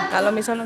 Kalau misalnya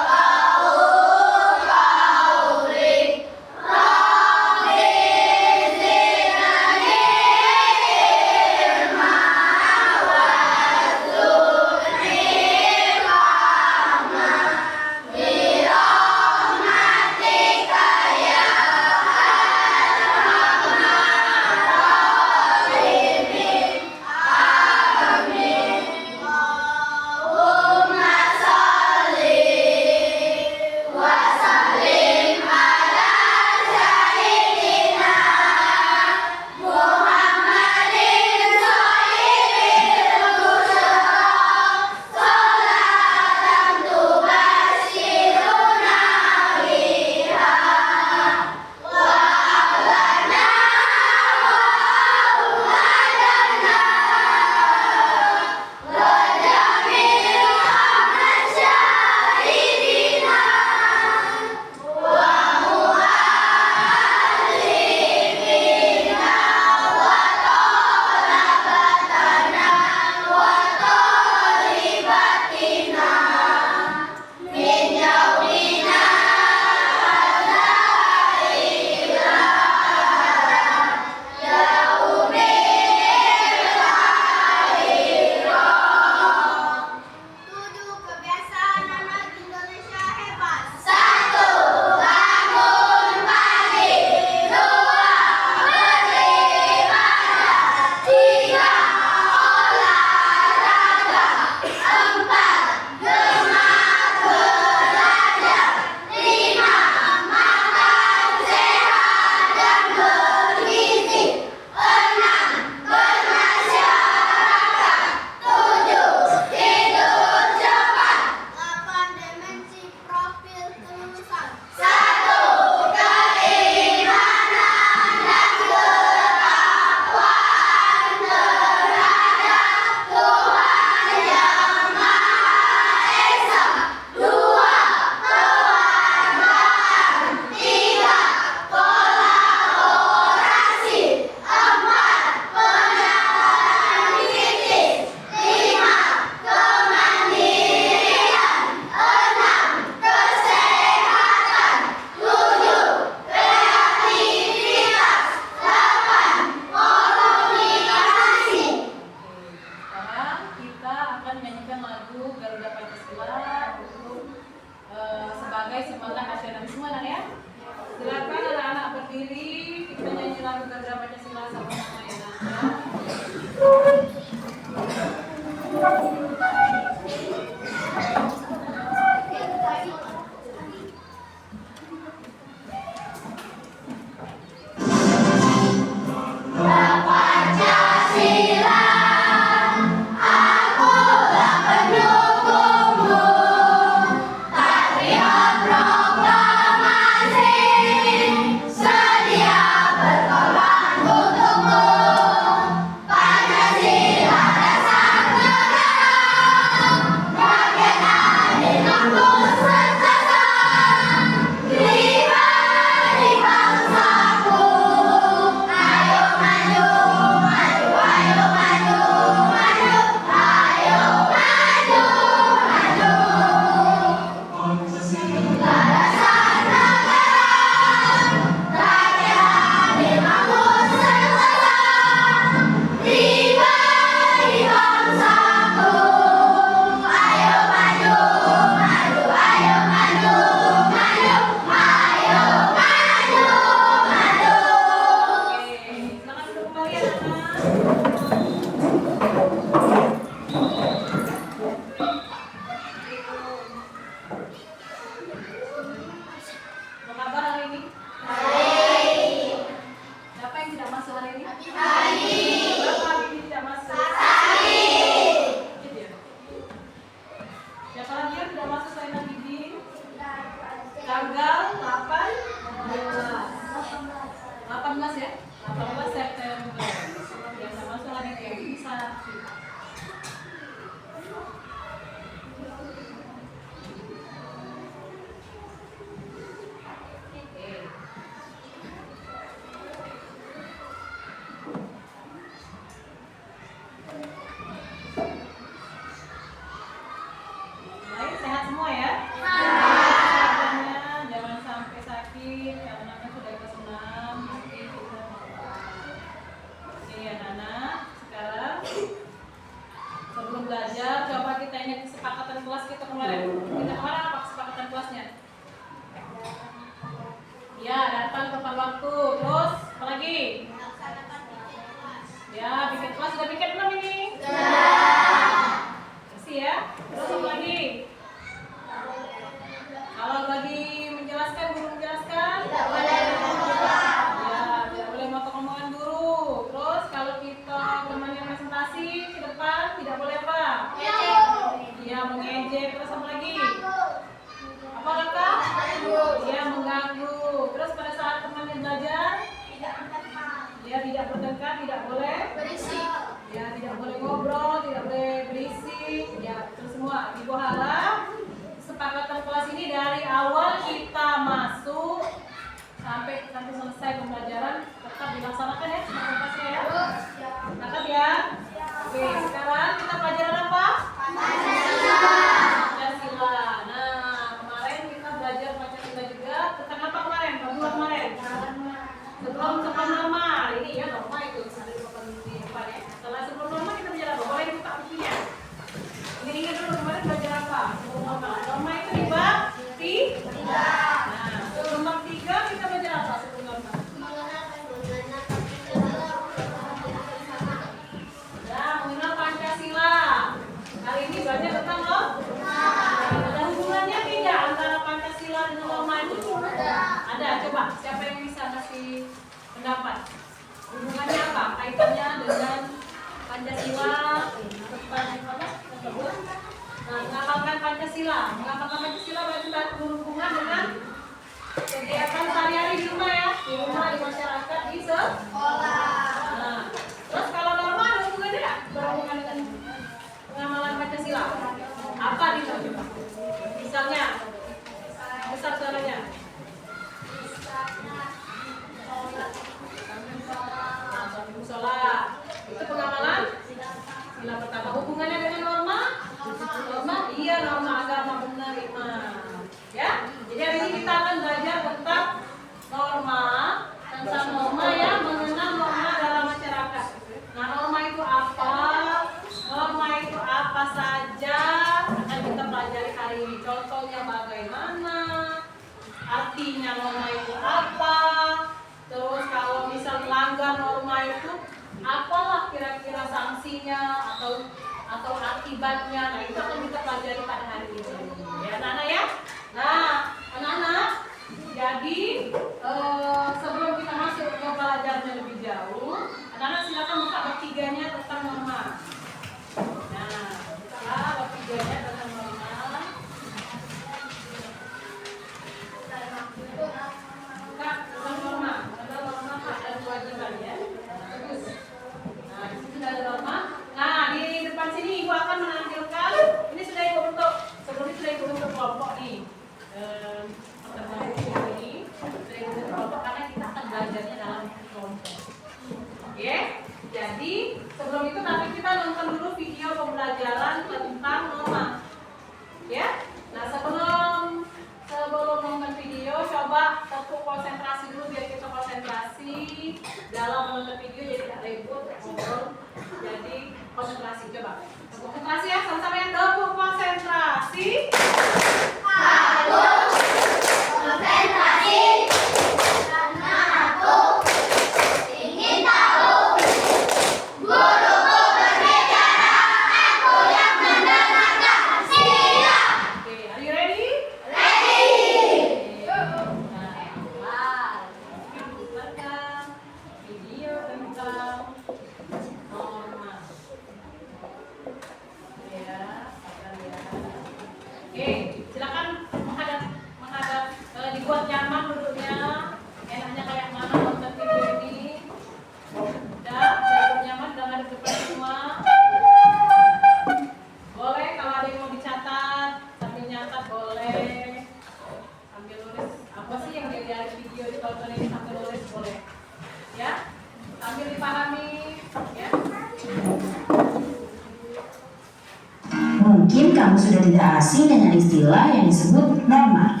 Mungkin kamu sudah tidak asing dengan istilah yang disebut norma.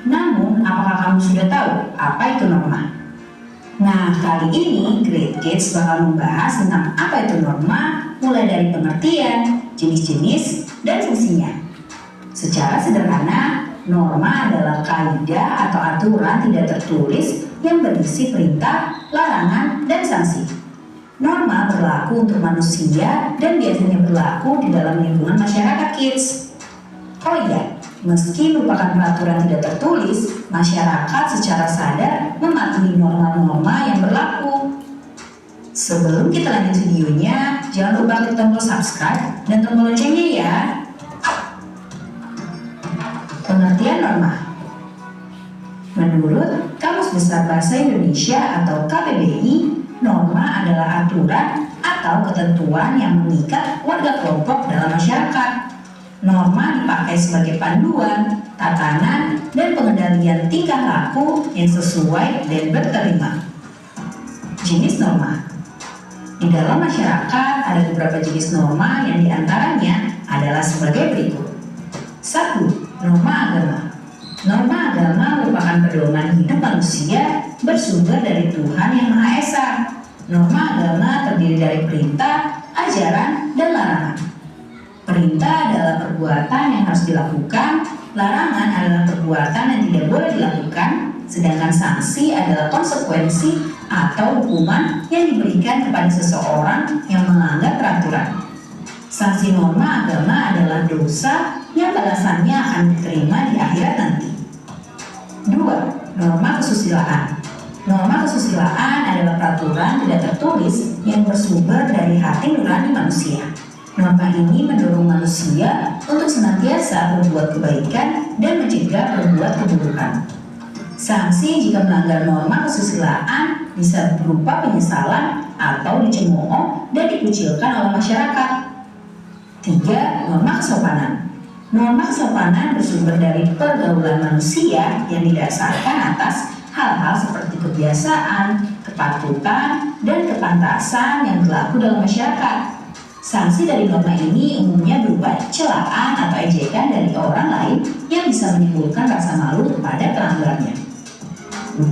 Namun, apakah kamu sudah tahu apa itu norma? Nah, kali ini Great Kids bakal membahas tentang apa itu norma, mulai dari pengertian, jenis-jenis, dan fungsinya. Secara sederhana, norma adalah kaidah atau aturan tidak tertulis yang berisi perintah, larangan, dan sanksi. Norma berlaku untuk manusia dan biasanya berlaku di dalam lingkungan masyarakat kids. Oh iya, meski merupakan peraturan tidak tertulis, masyarakat secara sadar mematuhi norma-norma yang berlaku. Sebelum kita lanjut videonya, jangan lupa klik tombol subscribe dan tombol loncengnya ya. Pengertian norma. Menurut Kamus Besar Bahasa Indonesia atau KBBI, norma adalah aturan atau ketentuan yang mengikat warga kelompok dalam masyarakat. Norma dipakai sebagai panduan, tatanan, dan pengendalian tingkah laku yang sesuai dan berterima. Jenis norma. Di dalam masyarakat ada beberapa jenis norma yang diantaranya adalah sebagai berikut. 1. Norma agama. Norma agama merupakan pedoman hidup manusia bersumber dari Tuhan Yang Maha Esa. Norma agama terdiri dari perintah, ajaran, dan larangan. Perintah adalah perbuatan yang harus dilakukan, larangan adalah perbuatan yang tidak boleh dilakukan, sedangkan sanksi adalah konsekuensi atau hukuman yang diberikan kepada seseorang yang melanggar peraturan. Sanksi norma agama adalah dosa yang balasannya akan diterima di akhirat nanti. 2. Norma kesusilaan. Norma kesusilaan adalah peraturan tidak tertulis yang bersumber dari hati nurani manusia. Norma ini mendorong manusia untuk senantiasa berbuat kebaikan dan mencegah berbuat keburukan. Sanksi jika melanggar norma kesusilaan bisa berupa penyesalan atau dicemooh dan dikucilkan oleh masyarakat. 3. Norma kesopanan. Norma kesopanan bersumber dari pergaulan manusia yang didasarkan atas hal-hal seperti kebiasaan, kepatutan, dan kepantasan yang berlaku dalam masyarakat. Sanksi dari norma ini umumnya berupa celaan atau ejekan dari orang lain yang bisa menimbulkan rasa malu kepada pelanggarnya. 4.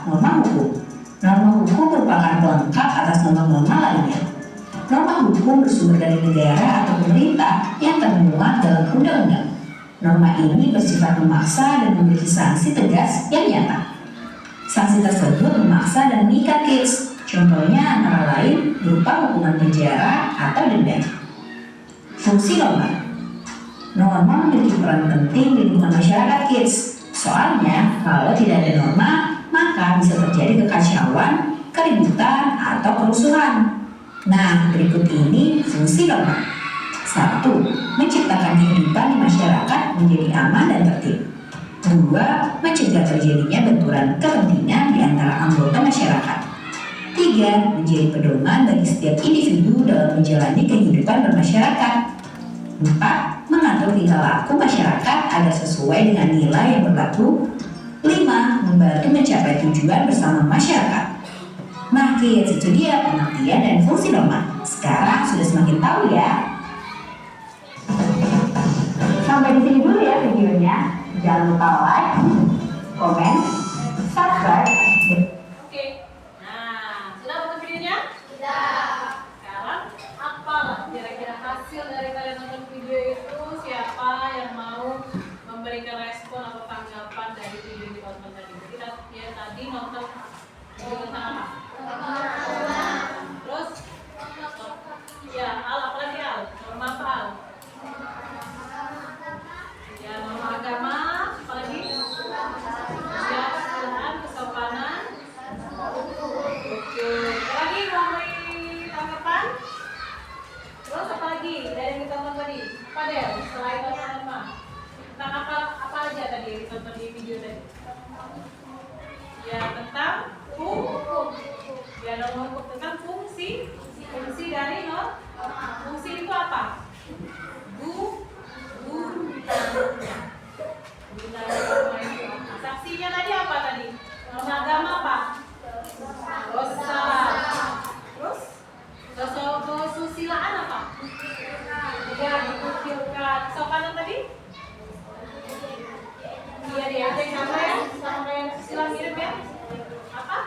Norma hukum. Norma hukum merupakan pelengkap atas norma-norma lainnya. Norma hukum bersumber dari negara atau pemerintah yang termuat dalam undang-undang. Norma ini bersifat memaksa dan memiliki sanksi tegas yang nyata. Sanksi tersebut memaksa dan mengikat kids. Contohnya antara lain berupa hukuman penjara atau denda. Fungsi norma. Norma memiliki peran penting di lingkungan masyarakat kids. Soalnya kalau tidak ada norma, maka bisa terjadi kekacauan, keributan, atau kerusuhan. Nah, berikut ini fungsi norma. 1. Menciptakan kehidupan di masyarakat menjadi aman dan tertib. 2. Mencegah terjadinya benturan kepentingan di antara anggota masyarakat. 3. Menjadi pedoman bagi setiap individu dalam menjalani kehidupan bermasyarakat. 4. Mengatur tingkah laku masyarakat agar sesuai dengan nilai yang berlaku. 5. Membantu mencapai tujuan bersama masyarakat. Nah kids, itu dia pengertian dan fungsi norma. Sekarang sudah semakin tahu ya. Sampai di sini dulu ya videonya. Jangan lupa like, komen, subscribe. Oke. Nah, sudah nonton videonya? Sudah. Sekarang apalah kira-kira hasil dari kalian nonton video itu? Siapa yang mau memberikan respon atau tanggapan dari video yang ditonton tadi? Kita ya tadi nonton video tentang apa? Terus ya Al, apa lagi Al? Norma apa Al? Ya norma agama, apa lagi? Ya kesusilaan, kesopanan. Oke, apa lagi mau beri tanggapan? Terus apa lagi dari yang ditonton tadi? Apa deh setelah itu norma? Tentang apa aja tadi yang ditonton di video tadi? Ya tentang ya nomor tentang fungsi dari fungsi itu apa? Saksinya tadi apa tadi? Norma agama apa? Dosa. Terus kesusilaan apa? Ya, dikucilkan. Kesopanan tadi? Iya, dia ada yang sama ya, sama kayak istilah mirip ya. Apa?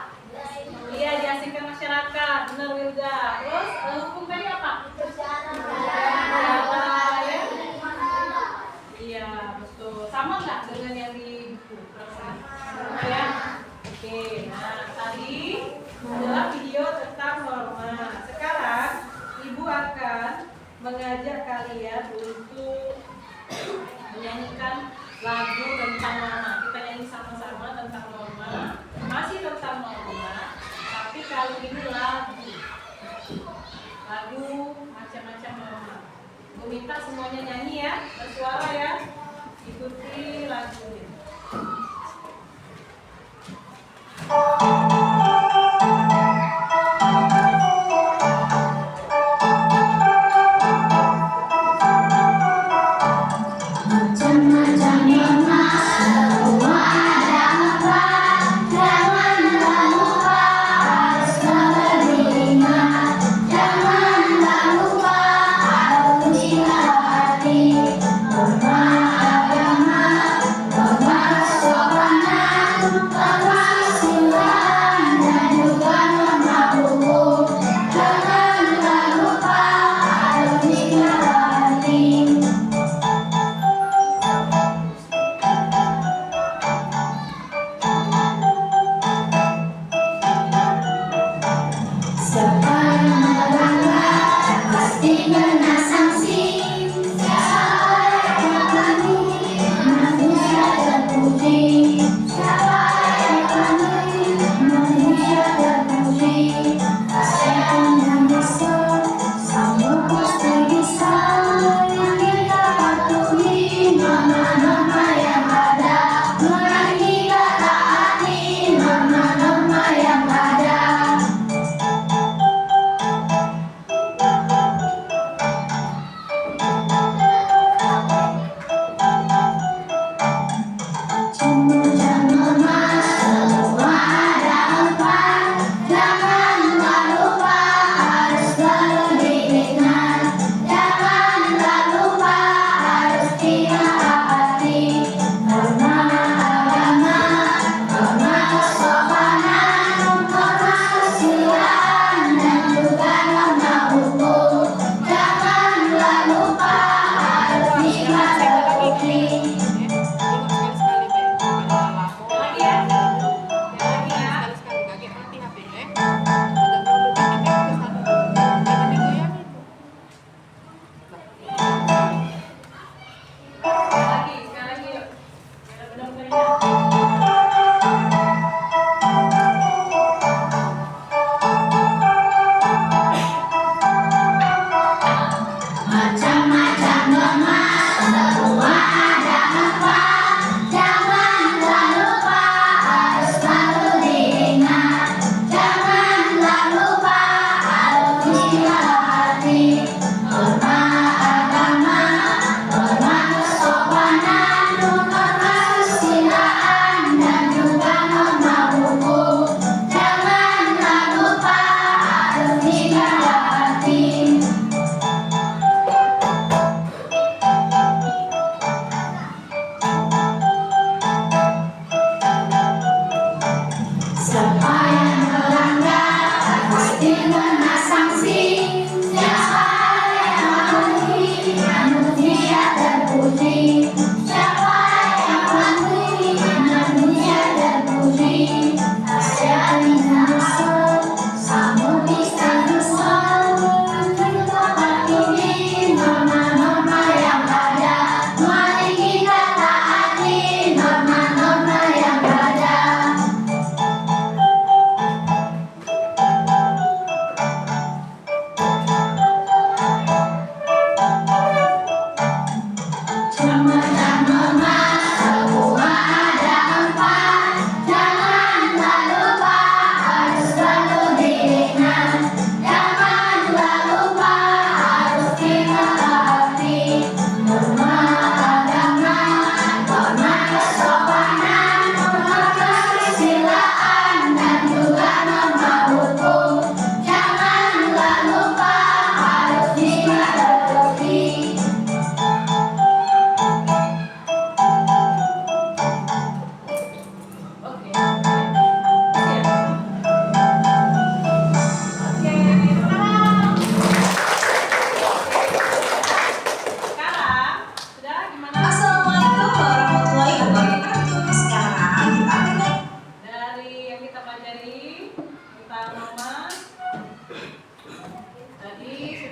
Iya, diasingkan masyarakat. Benar, Wilda. Terus hukum tadi apa? Ya. Iya, betul. Sama nggak dengan yang di buku? Sama ya. Oke, nah tadi adalah video tentang norma. Sekarang Ibu akan mengajak kalian untuk menyanyikan lagu tentang norma. Kita nyanyi sama-sama tentang norma. Masih tentang norma, tapi kali ini lagu. Lagu macam-macam norma. Gue minta semuanya nyanyi ya, bersuara ya. Ikuti lagunya. Agama,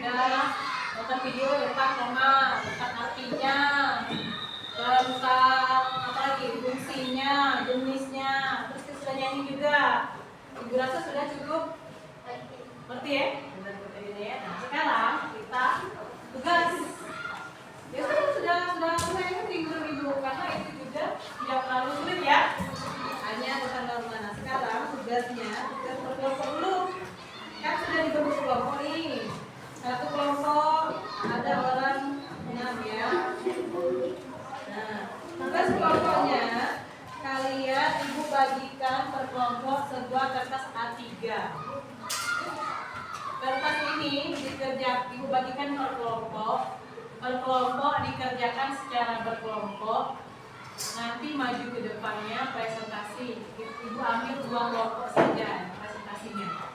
Udah, nonton video tentang koma, tentang artinya, tentang apa lagi, fungsinya, jenisnya, terus kita sudah nyanyi juga. Ibu rasa sudah cukup ngerti ya? Nah, sekarang kita tugas. Ya sudah mulai ngerti ibu karena itu juga tidak terlalu sulit ya. Hanya bukan norma. Nah, sekarang tugasnya tugas berkelompok dulu. Kan sudah dibentuk kelompok nih. Satu kelompok ada orang 6 ya. Nah, tugas kelompoknya kalian ibu bagikan per kelompok sebuah kertas A3. Kertas ini ibu bagikan per kelompok. Per kelompok dikerjakan secara berkelompok. Nanti maju ke depannya presentasi. Ibu ambil 2 kelompok saja presentasinya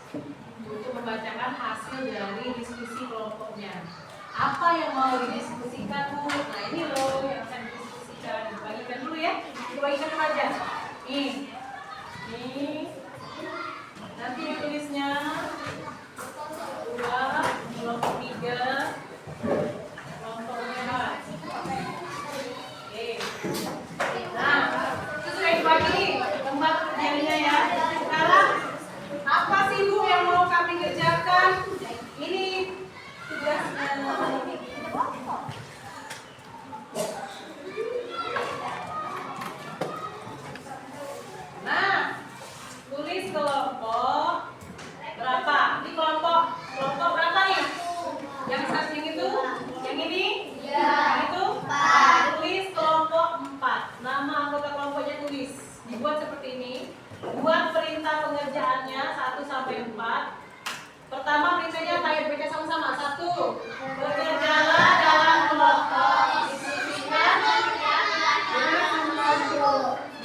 untuk membacakan hasil dari diskusi kelompoknya. Apa yang mau didiskusikan Bu? Nah ini loh yang akan didiskusikan. Bagikan dulu ya. Bagikan aja. Nih. Nanti tulisnya 2, kelompok 3, kelompok 4. Oke. Nah, itu sudah dibagi tempat kerjanya ya. Sekarang apa sih Bu yang mau kami kerjakan? Ini tugasnya. Nah, tulis kelompok berapa? Ini kelompok berapa nih? Yang satu yang itu? Yang ini? Yang itu? Tulis kelompok 4. Nama anggota kelompoknya tulis. Dibuat seperti ini. Buat perintah pengerjaannya 1 sampai 4. Pertama perintahnya kayak baca sama-sama. 1. Bekerjalah dalam kelompok. Diskusikan.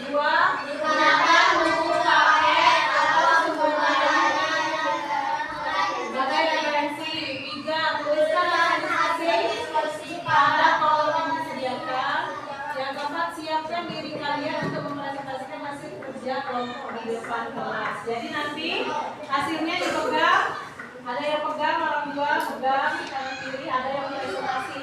2. gunakan buku paket atau sumber lainnya sebagai referensi. 3. Tuliskan hasil pada kolom yang disediakan. Yang keempat, siapkan diri kalian untuk mempresentasikan hasil kerja kelompok di depan kelas. Jadi nanti hasilnya dipegang. Ada yang pegang, orang tua pegang kanan kiri, ada yang presentasi.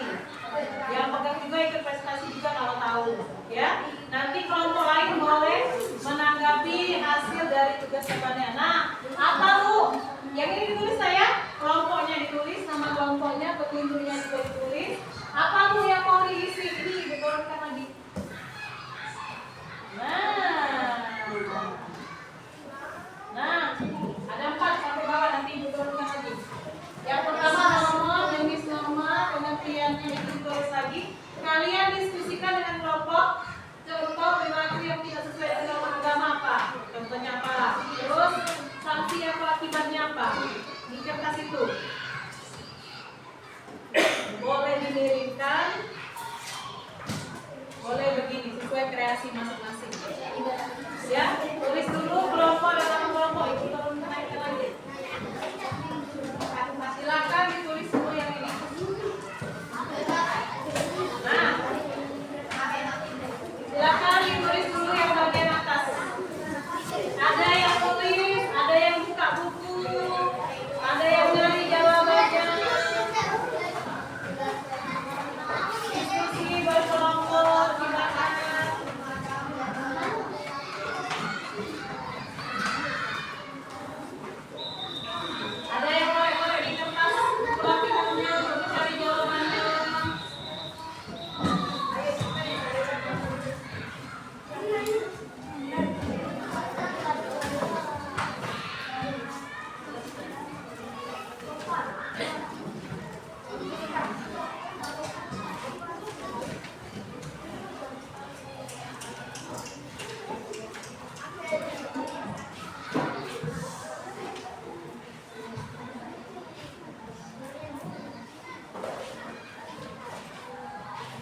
Yang pegang juga ikut presentasi juga kalau tahu, ya. Nanti kelompok lain boleh menanggapi hasil dari tugas depannya. Nah, apa Bu? Yang ini ditulis saya, kelompoknya ditulis, nama kelompoknya, petunjuknya juga ditulis. Apa Bu yang mau diisi? Ini diturunkan lagi. Nah, ada 4 sampai bawah, nanti diturunkan lagi. Yang pertama nomor, jenis nama, pengertiannya itu ditulis lagi. Kalian diskusikan dengan kelompok. Contoh perilaku yang tidak sesuai dengan agama apa? Contohnya apa? Terus sanksi apa, akibatnya apa? Di kertas itu. Boleh dimiringkan, boleh begini sesuai kreasi masing-masing. Ya, tulis dulu kelompok dalam kelompok itu turunkan naikkan lagi. Silakan ditulis semua yang ini. Nah, silakan ditulis dulu yang bagian atas. Ada yang tulis, ada yang buka buku, ada yang nyari jawabannya. Diskusi berkelompok silakan. Ada yang boleh di kertas bukunya untuk cari jawabannya.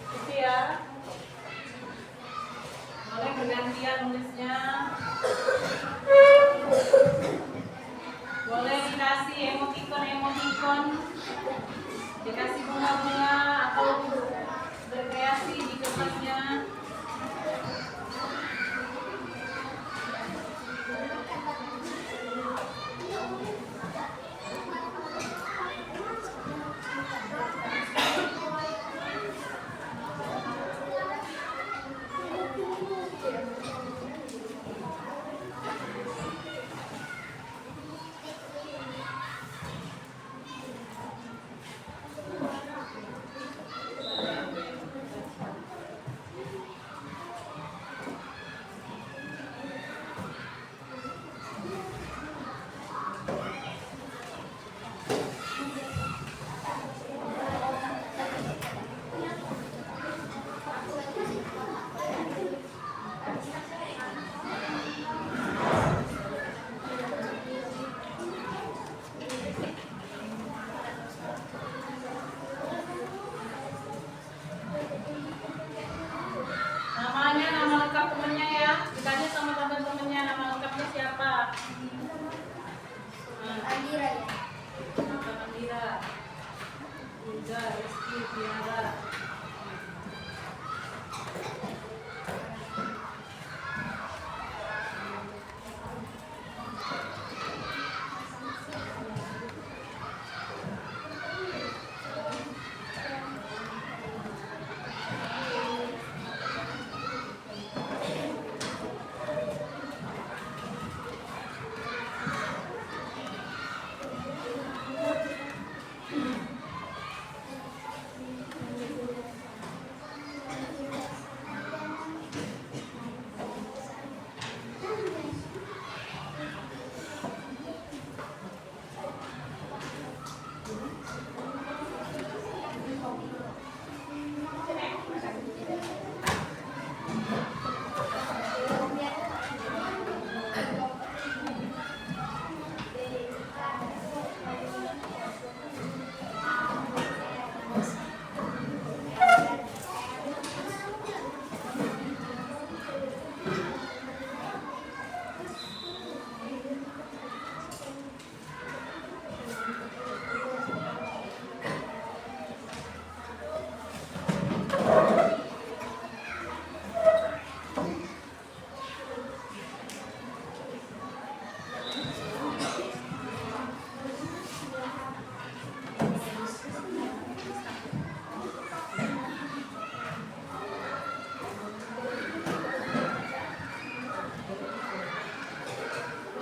Gitu ya. Boleh bergantian nulisnya. Boleh dikasih emoticon, dikasih bunga-bunga atau berkreasi di kertasnya. 3 Rizky Tiara.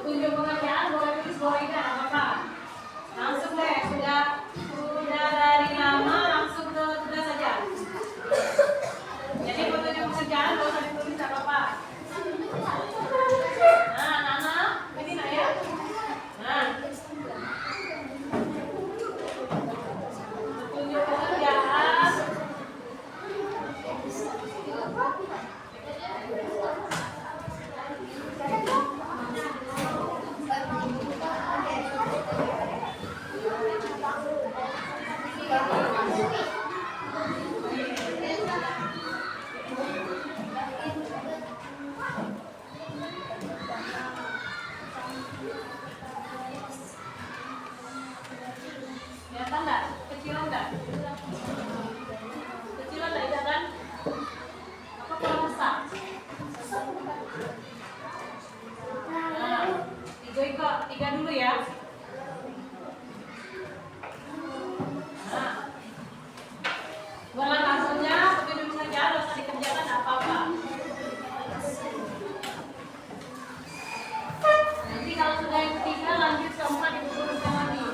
Tunjuk pengerjaan boleh tulis bawah ini apa? Langsung deh, sudah dari nama langsung ke tugas saja. Jadi petunjuk pengerjaan gak usah ditulis apa-apa. Nah, Nana, ini Naya. Nah, petunjuk pengerjaan. Kelihatan nggak? Kecilan nggak? Kecilan nggak itu kan? Apa kurang besar? Nah, tiga dulu ya. Nah, buat langsungnya petunjuk pengerjaan nggak usah dikerjakan apa-apa. Nanti kalau sudah yang ketiga lanjut keempat diturunkan lagi.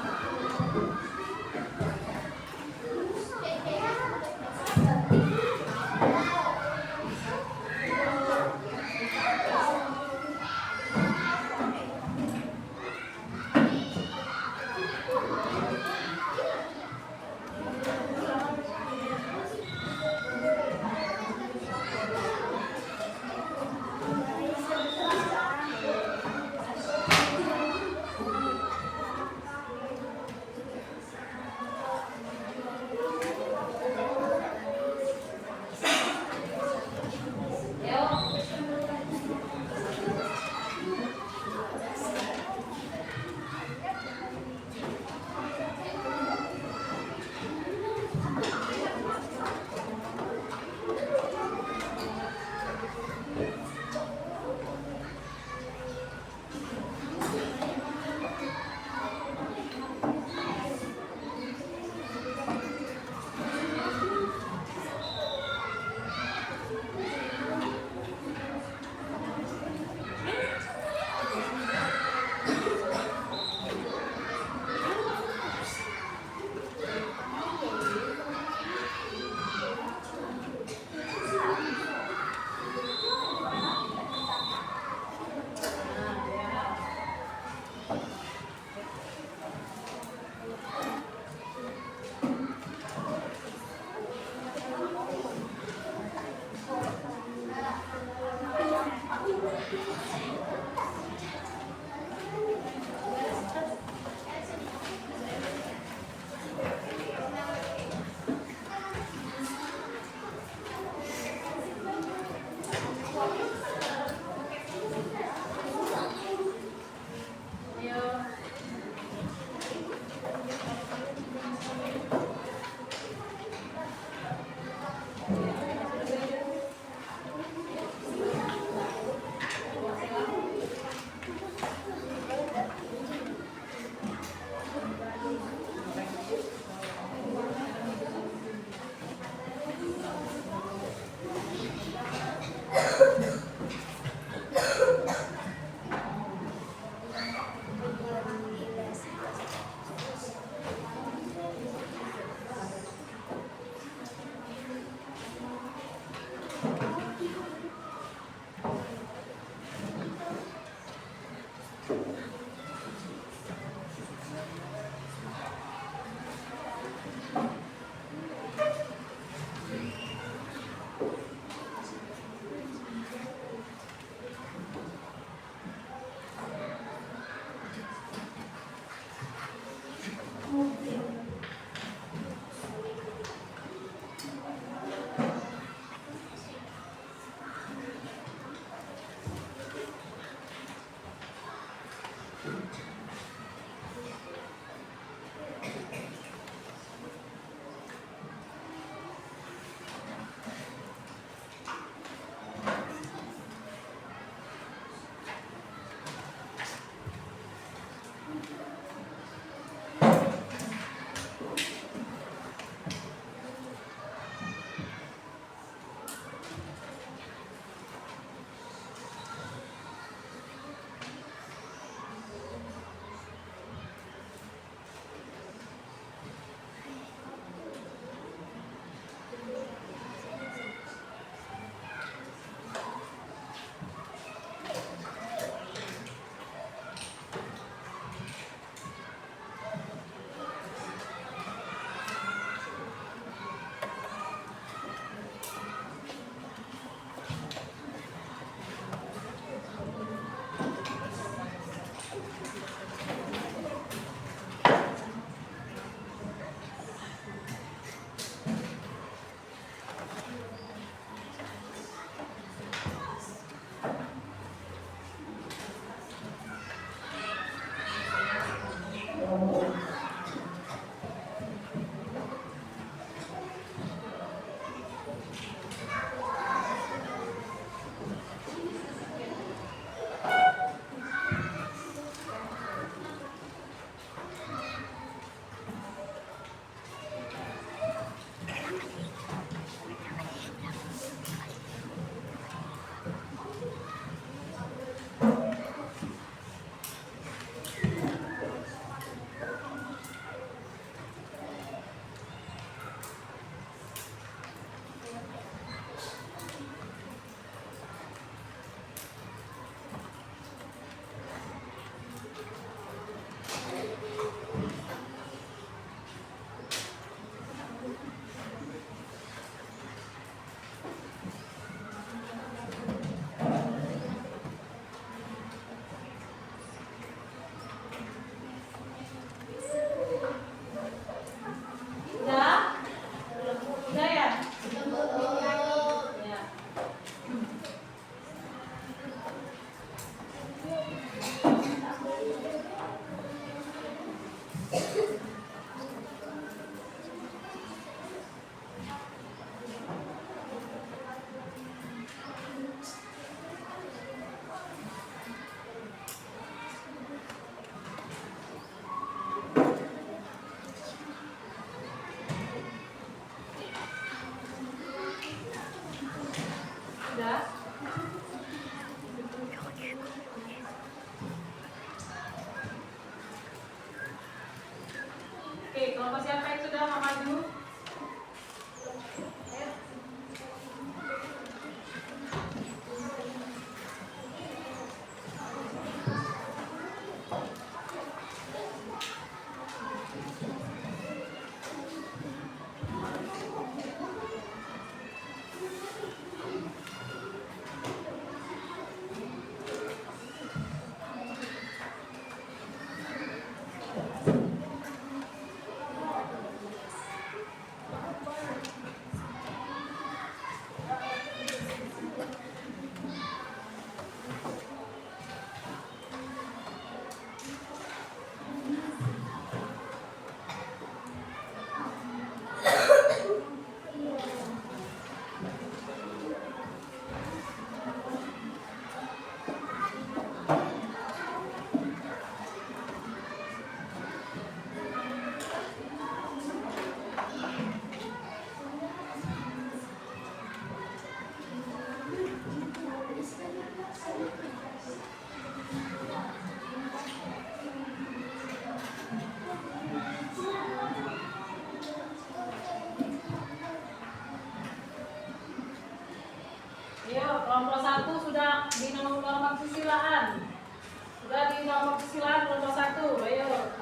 kelompok silat kelompok 1, ayo.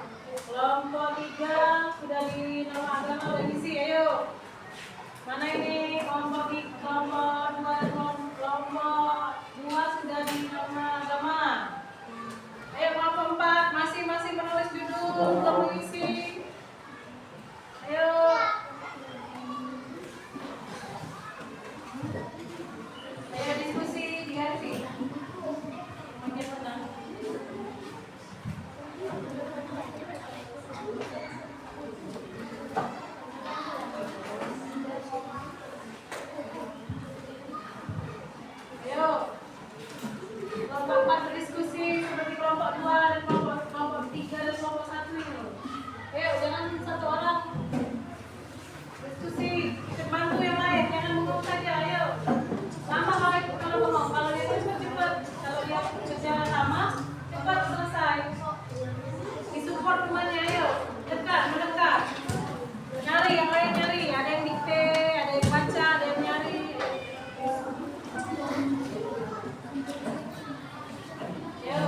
Kelompok 3 sudah di nama agama udah ngisi, ayo. Mana ini kelompok 2 sudah di nama agama. Ayo kelompok 4 masing-masing menulis judul belum mengisi. Ayo. Ayo diskusi diganti. Oke, tenang. Ayo. Kelompok 4 berdiskusi seperti kelompok 2 dan kelompok 3 dan kelompok 1 ini. Ayo, jangan satu orang diskusi, bantu yang lain, jangan bengong saja, ayo. Lama kalau ngomong, kalau dia cepat, kalau dia kerja sama, cepat selesai. Disupport temannya, ayo. Dekat, mendekat. Nyari, yang lain nyari. Ada yang dikte, ada yang baca, ada yang nyari. Ayo.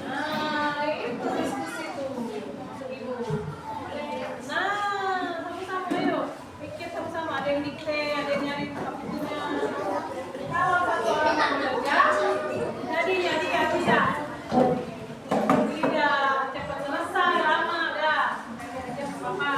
Nah, itu diskusi tuh, Ibu. Nah, sama-sama ayo. Pikir sama-sama, ada yang dikte, ada yang nyari bukunya. Kalau satu orang bekerja, jadinya dia tidak cepat selesai, lama dah. Dia apa?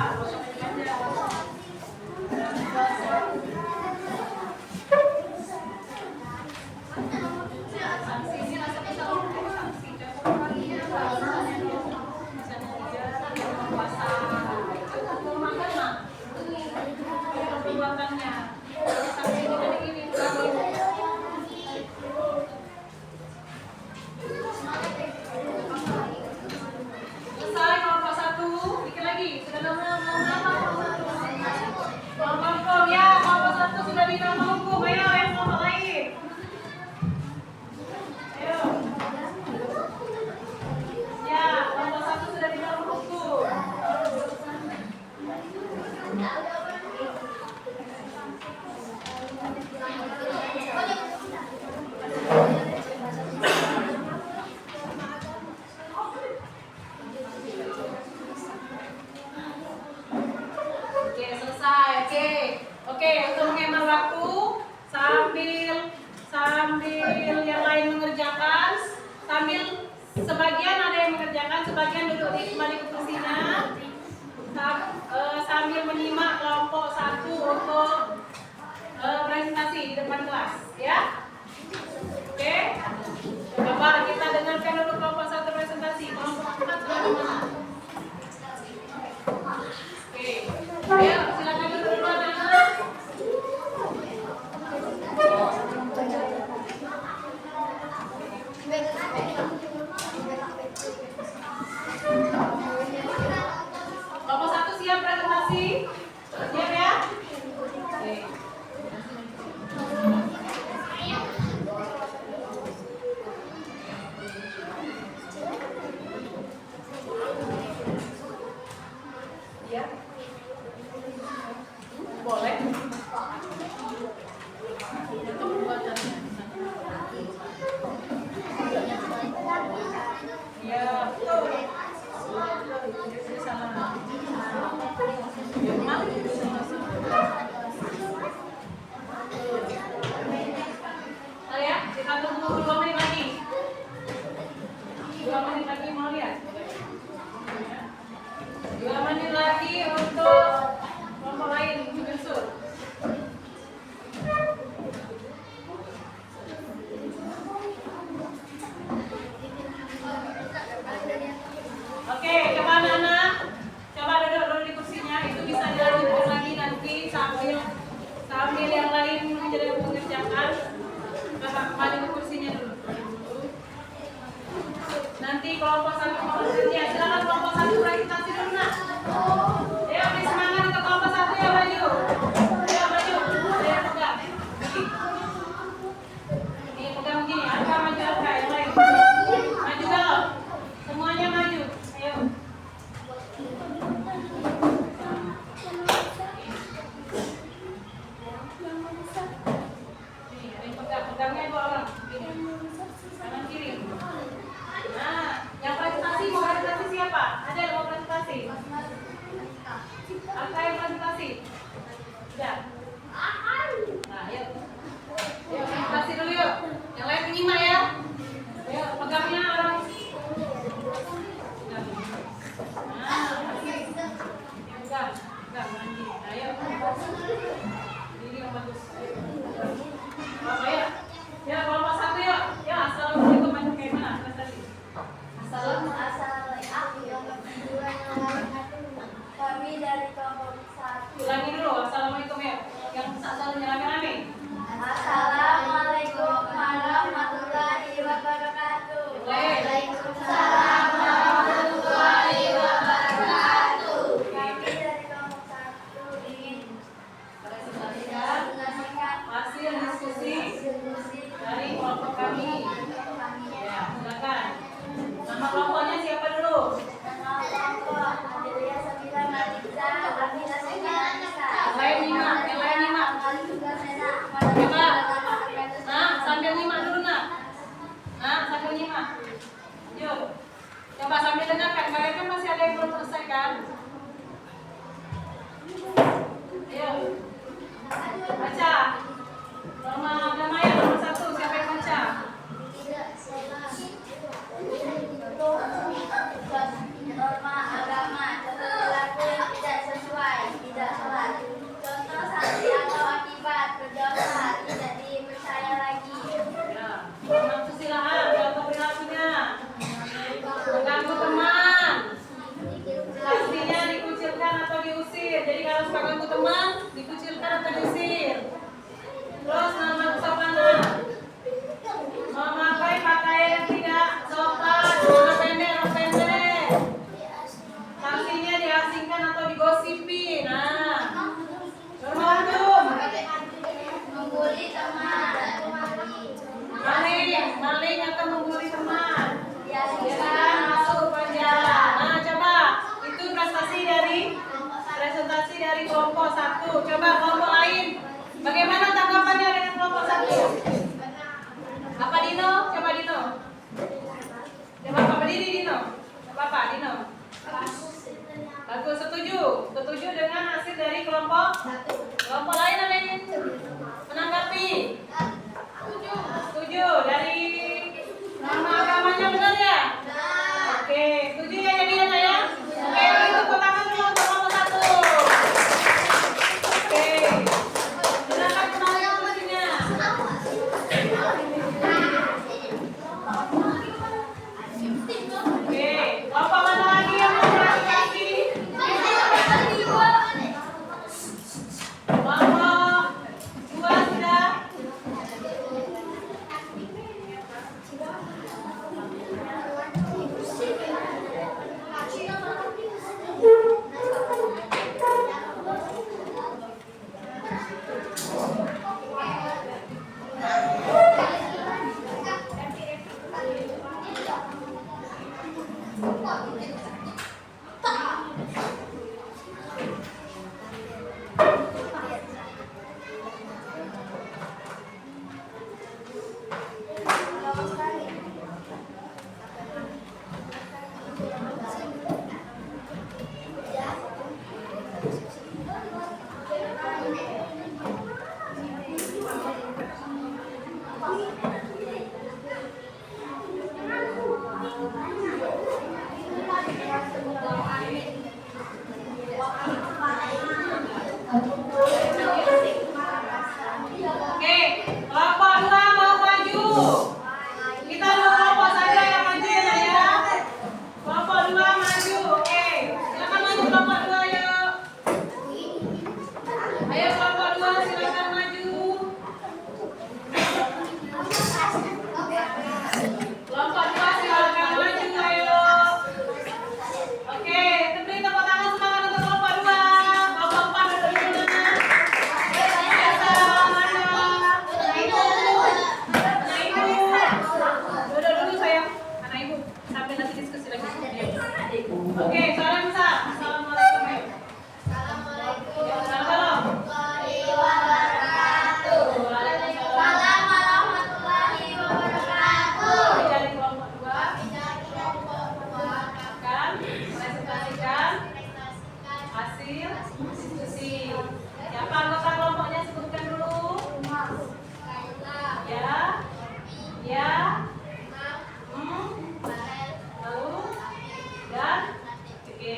Selesai kelompok 1, bikin lagi. Sudah nama kelompok hukum ya, kelompok 1 sudah di nama hukum. Ayo yang kelompok lain. Ayo. Ya, kelompok 1 sudah di nama hukum. Oke, selesai. Oke, untuk menghemat waktu sambil yang lain mengerjakan, sambil sebagian ada yang mengerjakan, sebagian duduk kembali ke kursinya, sambil menyimak kelompok 1 untuk presentasi di depan kelas, ya. Oke. Coba kita dengarkan dulu kelompok 1 presentasi. Kelompok 4 sudah di mana? Oke. Ayo, silakan dulu anak-anak. Kelompok 1 siap presentasi? Siap ya? Oke. Ya. Boleh. Untuk buatannya. Ya, betul. Jadi sama. Ya, kita tunggu 2 menit lagi. 2 menit lagi mau lihat. 2 menit lagi untuk kelompok lain menyusul. Oke, coba anak-anak, coba duduk dulu di kursinya. Itu bisa dilanjutkan lagi nanti sambil kelompok 1 kelompok 2. Ya, silakan kelompok 1 presentasi dulu nak. Ayo beri semangat untuk kelompok 1 ya, maju. Ayo maju. Ayo pegang. Ini pegang begini. Angka maju angka yang lain. Maju kalau. Semuanya maju. Ayo. Nih, ada yang pegang. Pegangnya dua orang. Kanan kiri. Nah, yang presentasi mau presentasi siapa? Ada yang mau presentasi? Angka yang presentasi? Sudah. Nah, yuk. Yuk, presentasi dulu yuk. Yang lain menyimak ya. Ayo, pegangnya orang. Nah, pegang, pegang, mandi. Ayo. Ini yang bagus. Apa ya? Ya, kelompok 1 yuk. Ya, assalamualaikum kayak mana presentasi? Kami dari kelompok 1. Ulangi dulu, assalamualaikum ya. Yang sasalnya rame-rame. Assalamualaikum warahmatullahi wabarakatuh. Waalaikumsalam warahmatullahi wabarakatuh. Kami dari kelompok 1 ingin presentasikan menyampaikan hasil diskusi dari kelompok kami. Ya, silakan. Nama kelompoknya siapa dulu? Yang lain nyimak. Coba. Nah, sambil nyimak dulu nak. Nah, sambil nyimak. Yuk. Coba sambil dengarkan. Kalian kan masih ada yang belum selesai kan? Ayo. Baca. Norma agama yang nomor 1. Siapa yang baca? Norma agama, contoh perilaku yang tidak sesuai, tidak sholat. Contoh sanksi atau akibat berdosa, tidak dipercaya lagi. Ya. Norma kesusilaan. Contoh perilakunya. Mengganggu teman. Sanksinya dikucilkan atau diusir. Jadi kalau suka ganggu teman, dikucilkan atau diusir. Terus norma kesopanan. Memakai pakaian yang tidak sopan, celana pendek, rok pendek. Sanksinya diasingkan atau digosipi. Nah, norma hukum. Membuli teman, Maling atau membuli teman. diasingkan Jangan masuk penjara. Nah, coba itu presentasi dari kelompok 1. Coba kelompok lain. Bagaimana tanggapannya dengan kelompok 1? Apa Dino? Coba Dino. Coba apa berdiri Dino? Apa Dino? Bagus, setuju. Setuju dengan hasil dari kelompok 1. Kelompok lain ada yang menanggapi? Setuju. Dari nama agamanya benar ya? Oke, setuju ya jadi ya? Oke, tepuk tangan dulu untuk kelompok 1. Oke. Silakan kembali ke kursinya. Oke, kelompok mana lagi yang mau presentasi? Kelompok Oke, salam besar. Assalamualaikum. Assalamualaikum Salam. warahmatullahi wabarakatuh. Waalaikumsalam warahmatullahi wabarakatuh. Dari kelompok 2 Dari kelompok 2 akan presentasikan presentasikan hasil diskusi. Siapa anggota kelompoknya, sebutkan dulu. Ya, ya, lalu, dan, oke.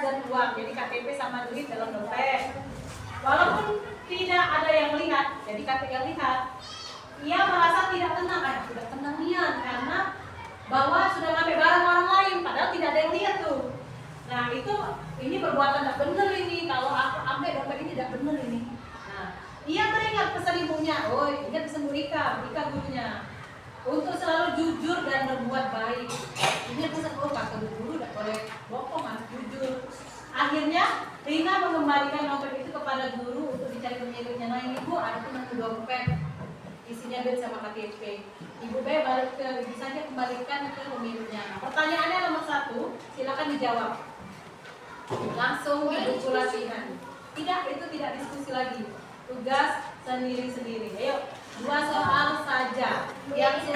dan uang. Jadi KTP sama duit dalam dompet. Walaupun tidak ada yang lihat, jadi KTP yang lihat, ia merasa tidak tenang, tidak tenang nian karena bahwa sudah ngambil barang orang lain, padahal tidak ada yang lihat tuh. Nah ini perbuatan tidak benar ini. Kalau aku ambil dompet ini tidak benar ini. Nah, ia teringat pesan ibunya. Oh, ingat pesan Bu Rika gurunya. Untuk selalu jujur dan berbuat baik. Ini pesan kata guru tidak boleh bohong, harus jujur. Akhirnya Rina mengembalikan dompet itu kepada guru untuk dicari pemiliknya. Nah ini Bu, ada teman dompet, isinya duit sama KTP. Ibu B balik ke bisa saja kembalikan ke pemiliknya. Nah, pertanyaannya nomor 1, silakan dijawab. Langsung di buku latihan. Tidak, itu tidak diskusi lagi. Tugas sendiri-sendiri. Ayo, 2 soal saja. Yang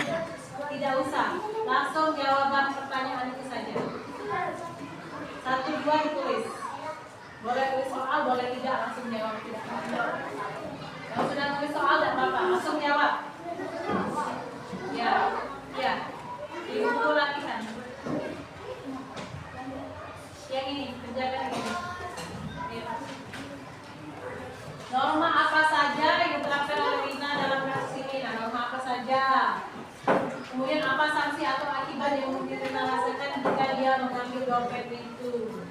tidak usah. Langsung jawaban pertanyaan itu saja. 1, 2 ditulis. Boleh tulis soal, boleh tidak, langsung jawab. Tidak. Yang sudah tulis soal tidak apa-apa, langsung jawab. Ya. Di buku latihan. Yang ini, kerjakan ini. Ya. Norma apa saja yang diterapkan oleh Rina dalam kasus ini? Nah, norma apa saja? Kemudian apa sanksi atau akibat yang mungkin Rina rasakan jika dia mengambil dompet itu?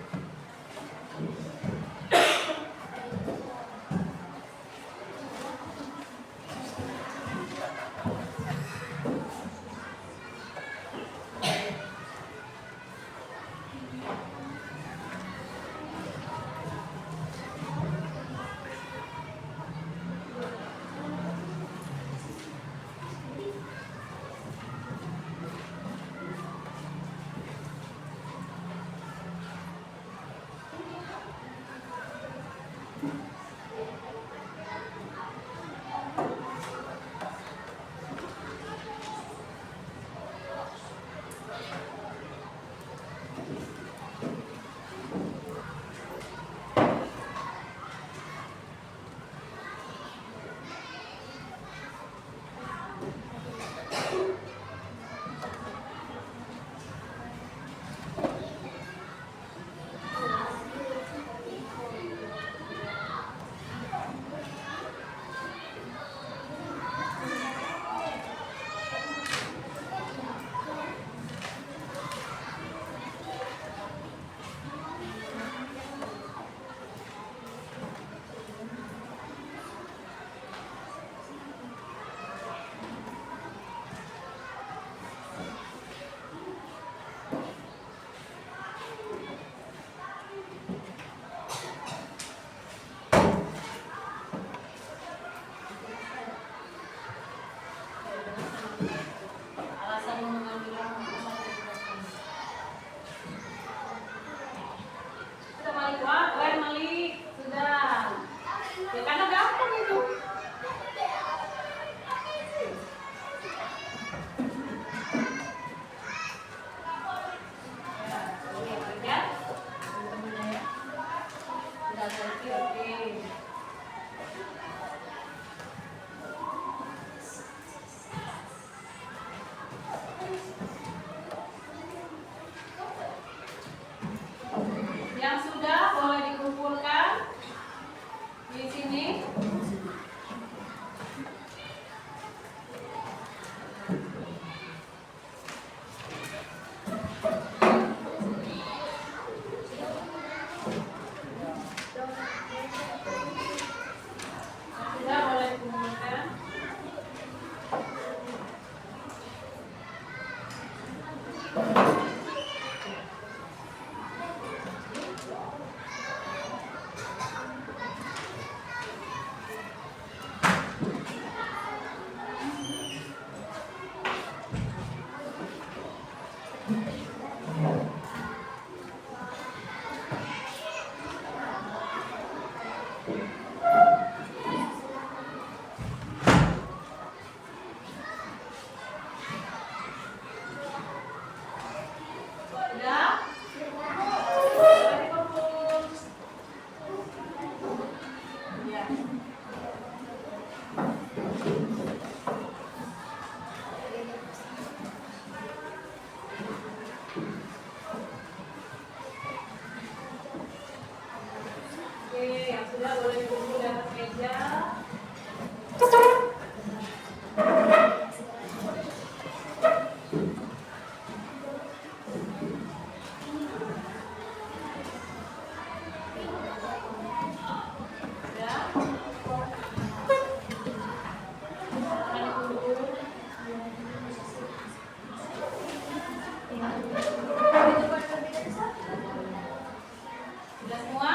Sudah semua?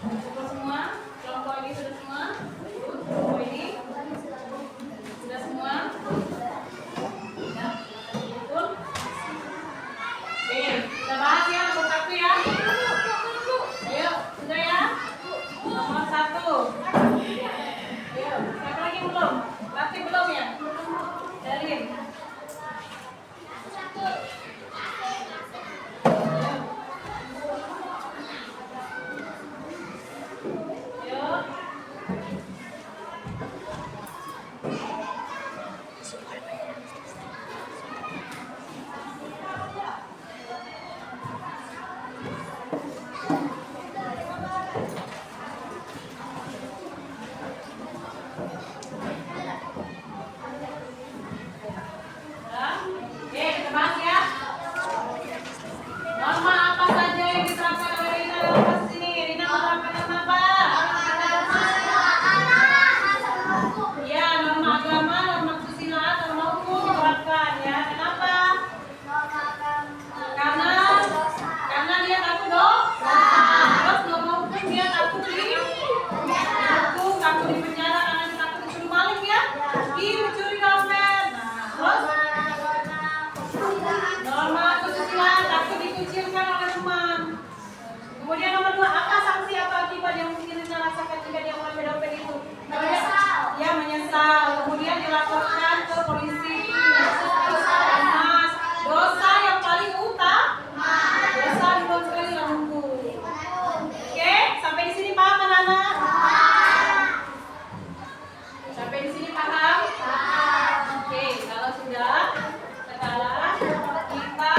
Cukup semua? Kelompok ini sudah semua? Kelompok ini? Sudah semua? Ya, betul? Oke, kita bahas ya nomor 1 ya. Ayo, sudah ya? Nomor 1. Ayo, siapa lagi belum? Latih belum ya? Dalin. Oke, kita bahas ya. Norma apa saja yang diterapkan oleh Rina dalam kasus ini? Rina menerapkan norma apa? Ya, norma agama, norma kesusilaan, norma hukum diterapkan ya. Kenapa? Karena dia takut dosa. Terus norma hukum dia takut dihukum, takut di penjara karena dia takut disuruh maling ya. Mencuri dompet. Nah, terus norma kesusilaan takut dikucilkan oleh teman. Kemudian nomor 2, apa sanksi atau akibat yang mungkin Rina rasakan jika dia mengambil dompet itu? Ya, menyesal. Kemudian dilaporkan ke polisi. Mas, dosa yang paling utama. Dosa duluan sekali lah hukum. Oke, sampai di sini paham anak-anak? Sampai di sini paham? Oke, kalau sudah, sekarang kita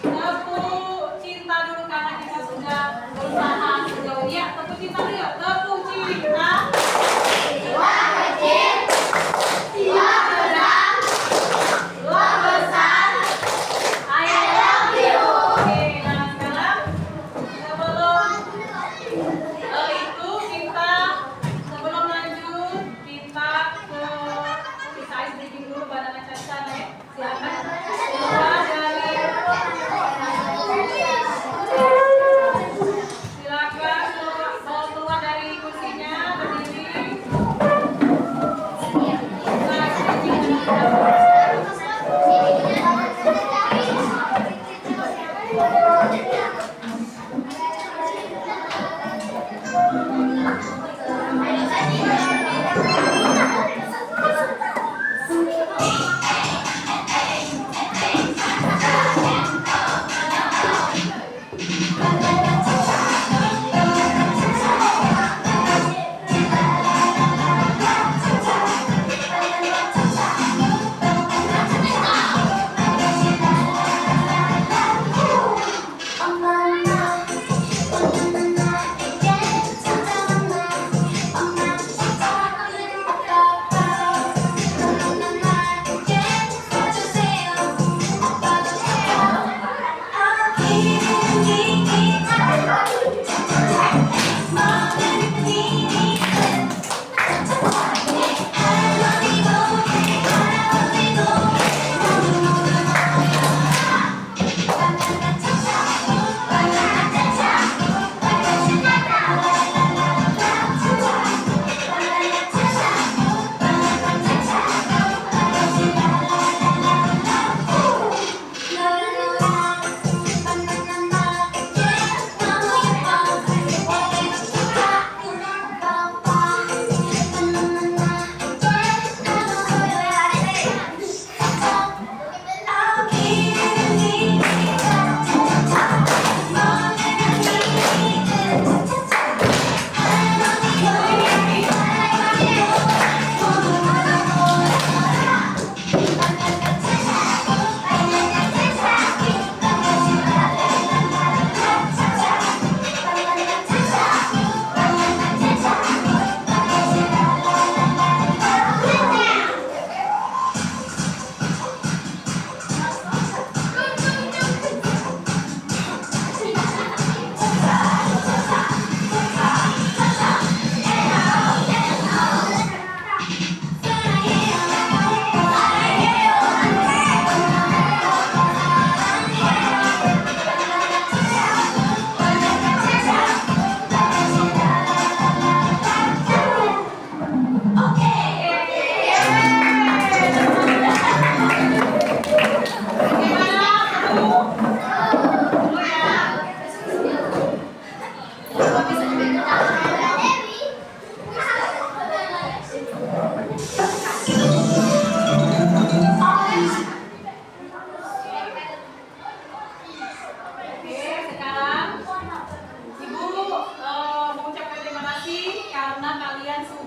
tepuk cinta dulu karena kita sudah berusaha sejauh ini. Ya, tepuk cinta dulu ya. Tepuk cinta. Dua kecil, tiga sedang, dua besar. I love you. Oke, nah sekarang sebelum itu sebelum lanjut kita bisa ice breaking dulu badan Caca ya. Silakan keluar dari keluar dari kursinya, berdiri. Kita ice breaking dulu.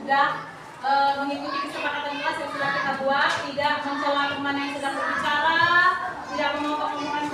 sudah mengikuti kesepakatan kelas yang sudah kita buat, tidak mencela teman yang sedang berbicara, tidak memotong omongan